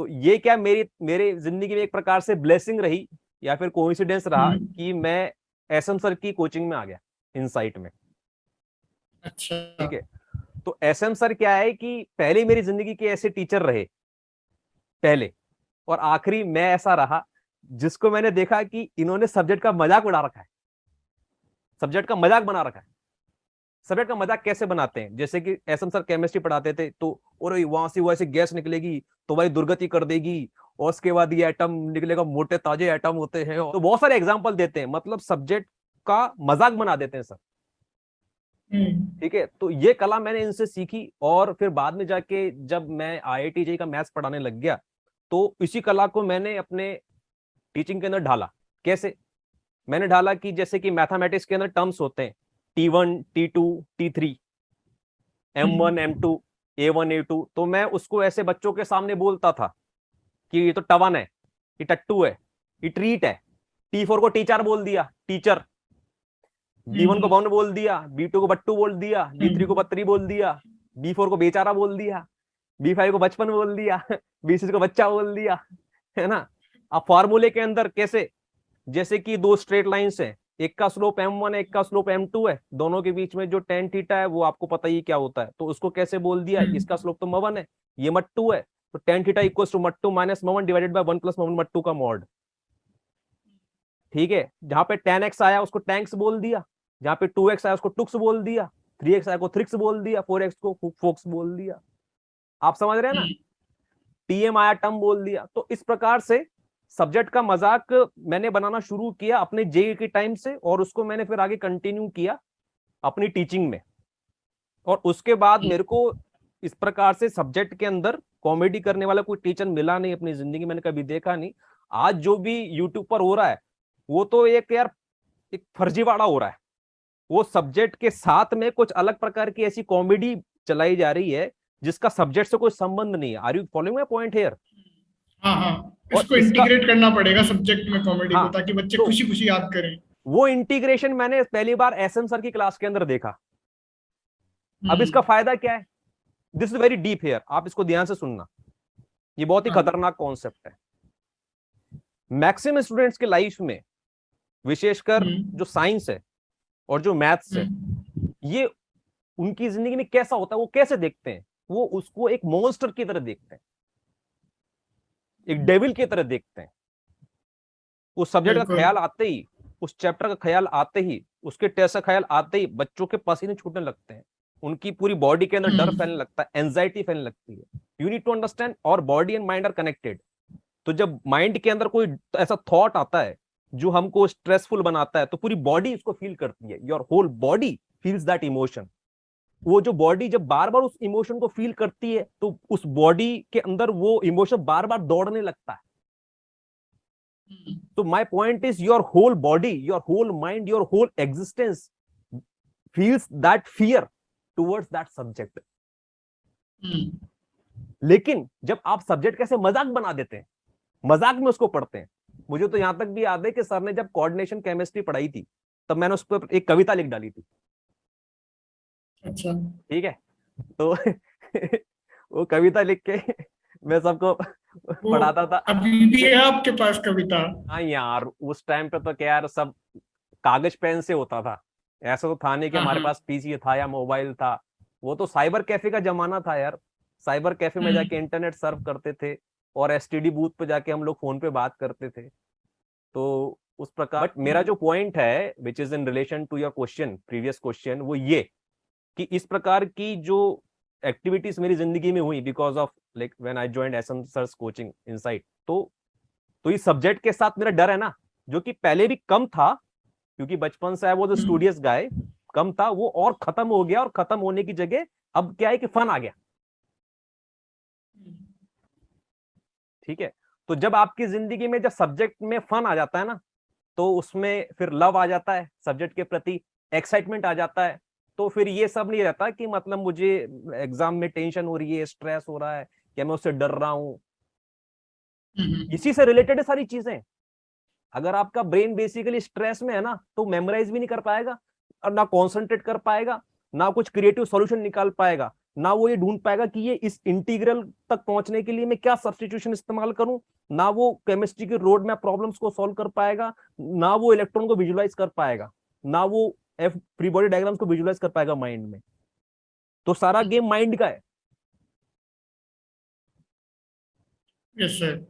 तो ये क्या मेरे जिंदगी में एक प्रकार से ब्लेसिंग रही या फिर कोइंसिडेंस रहा कि मैं एसएम सर की कोचिंग में आ गया इनसाइट में। अच्छा। ठीक है, तो एसएम सर क्या है कि पहले मेरी जिंदगी के ऐसे टीचर रहे पहले, और आखिरी मैं ऐसा रहा जिसको मैंने देखा कि इन्होंने सब्जेक्ट का मजाक उड़ा रखा है, सब्जेक्ट का मजाक बना रखा है। सब्जेक्ट का मजाक कैसे बनाते हैं, जैसे कि एसएम सर केमिस्ट्री पढ़ाते थे तो और वहां से वो ऐसे गैस निकलेगी तो भाई दुर्गति कर देगी, और उसके बाद ये एटम निकलेगा, मोटे ताजे एटम होते हैं, तो बहुत सारे एग्जाम्पल देते हैं, मतलब सब्जेक्ट का मजाक बना देते हैं सर। ठीक है, तो ये कला मैंने इनसे सीखी, और फिर बाद में जाके जब मैं आईआईटी जेईई का मैथ्स पढ़ाने लग गया तो इसी कला को मैंने अपने टीचिंग के अंदर ढाला। कैसे मैंने ढाला कि जैसे कि मैथमेटिक्स के अंदर टर्म्स होते हैं T1 T2 T3 M1 M2 A1 A2, तो मैं उसको ऐसे बच्चों के सामने बोलता था कि ये तो टवन है, ये टट्टू है, ये ट्रीट है। T4 को टीचर बोल दिया, टीचर। B1 को बन बोल दिया, B2 को बट्टू बोल दिया, B3 को बत्री बोल दिया, B4 को बेचारा बोल दिया, B5 को बचपन बोल दिया, B6 को बच्चा बोल दिया, है ना। अब फॉर्मूले के अंदर कैसे, जैसे कि दो स्ट्रेट लाइंस है, एक का स्लोप m1 है, एक का स्लोप m2 है, दोनों के बीच में जो tan थीटा है वो आपको पता ही क्या होता है, तो उसको कैसे बोल दिया, इसका स्लोप तो m1 है, ये m2 है, तो tan theta equal to m2 minus m1 divided by 1 plus m2 का मॉड। ठीक है, जहां पे tan x आया उसको टैंक्स बोल दिया, जहां पे 2x आया उसको टुक्स बोल दिया, 3x आया को थ्रिक्स बोल दिया, 4x को फोक्स बोल दिया। आप समझ रहे हैं ना, टीएम आया टर्म बोल दिया। तो इस प्रकार से सब्जेक्ट का मजाक मैंने बनाना शुरू किया अपने जेई के टाइम से, और उसको मैंने फिर आगे कंटिन्यू किया अपनी टीचिंग में। और उसके बाद मेरे को इस प्रकार से सब्जेक्ट के अंदर कॉमेडी करने वाला कोई टीचर मिला नहीं, अपनी जिंदगी मैंने कभी देखा नहीं। आज जो भी यूट्यूब पर हो रहा है वो तो एक यार एक फर्जीवाड़ा हो रहा है, वो सब्जेक्ट के साथ में कुछ अलग प्रकार की ऐसी कॉमेडी चलाई जा रही है जिसका सब्जेक्ट से कोई संबंध नहीं है। Are you following my point here. हाँ हाँ, और इसको इसका, इंटीग्रेट करना पड़ेगा सब्जेक्ट में कॉमेडी को, हाँ, ताकि बच्चे तो खुशी खुशी याद करें। वो इंटीग्रेशन मैंने पहली बार एसएम सर की क्लास के अंदर देखा। अब इसका हम्म। फायदा क्या है, this is very deep here, आप इसको ध्यान से सुनना, ये बहुत ही हाँ। खतरनाक कॉन्सेप्ट है। मैक्सिमम स्टूडेंट्स के लाइफ में, विशेषकर हम्म। जो साइंस है और जो मैथ्स है, हम्म। ये उनकी जिंदगी में कैसा होता है, वो कैसे देखते हैं, वो उसको एक मॉन्स्टर की तरह देखते हैं, एक डेविल की तरह देखते हैं। उस सब्जेक्ट का बिल्कुल। ख्याल आते ही, उस चैप्टर का ख्याल आते ही, उसके टेस्ट का ख्याल आते ही बच्चों के पसीने छूटने लगते हैं, उनकी पूरी बॉडी के अंदर डर फैलने लगता है, एंजाइटी फैलने लगती है। यू नीड टू अंडरस्टैंड, और body and mind are connected. तो जब माइंड के अंदर कोई ऐसा थॉट आता है जो हमको स्ट्रेसफुल बनाता है, तो पूरी बॉडी इसको फील करती है, your whole body feels that emotion. वो जो बॉडी जब बार बार उस इमोशन को फील करती है तो उस बॉडी के अंदर वो इमोशन बार बार दौड़ने लगता है। तो my point is your whole body, your whole mind, your whole existence feels that fear towards that subject। लेकिन जब आप सब्जेक्ट कैसे मजाक बना देते हैं, मजाक में उसको पढ़ते हैं। मुझे तो यहां तक भी याद है कि सर ने जब कोऑर्डिनेशन केमिस्ट्री पढ़ाई थी तब मैंने उस पर एक कविता लिख डाली थी। अच्छा। ठीक है, तो वो कविता लिख के मैं सबको वो पढ़ाता था। अभी भी है आपके पास कविता? हाँ यार, उस टाइम पे तो क्या यार, सब कागज पेन से होता था, ऐसा तो था नहीं कि हाँ हमारे हाँ। पास पीसी था या मोबाइल था। वो तो साइबर कैफे का जमाना था यार, साइबर कैफे में जाके इंटरनेट सर्फ करते थे, और एसटीडी बूथ पे जाके हम लोग फोन पे बात करते थे। तो उस प्रकार, बट मेरा जो पॉइंट है which is in relation to your question, previous question, वो ये कि इस प्रकार की जो एक्टिविटीज मेरी जिंदगी में हुई because of like when I joined SM sir's coaching insight, तो इस सब्जेक्ट के साथ मेरा डर है ना, जो कि पहले भी कम था, क्योंकि बचपन से वो जो स्टूडियस गाय कम था, वो और खत्म हो गया, और खत्म होने की जगह अब क्या है कि फन आ गया। ठीक है, तो जब आपकी जिंदगी में जब सब्जेक्ट में फन आ जाता है ना, तो उसमें फिर लव आ जाता है सब्जेक्ट के प्रति, एक्साइटमेंट आ जाता है। तो फिर ये सब नहीं रहता कि मतलब मुझे एग्जाम में टेंशन हो रही है, स्ट्रेस हो रहा है, या मैं उससे डर रहा हूं। इसी से रिलेटेड है सारी चीजें। अगर आपका ब्रेन बेसिकली स्ट्रेस में है ना, तो मेमोराइज भी नहीं कर पाएगा, और ना कॉन्सेंट्रेट कर पाएगा, ना कुछ क्रिएटिव सॉल्यूशन निकाल पाएगा। ना वो ये ढूंढ पाएगा कि ये इस इंटीग्रल तक पहुंचने के लिए मैं क्या सब्स्टिट्यूशन इस्तेमाल करूं, ना वो केमिस्ट्री के रोड मैप प्रॉब्लम्स को सॉल्व कर पाएगा, ना वो इलेक्ट्रॉन को विजुलाइज कर पाएगा, ना वो एफ फ्री बॉडी डायग्राम्स को विजुलाइज कर पाएगा माइंड में। तो सारा गेम माइंड का है। Yes sir.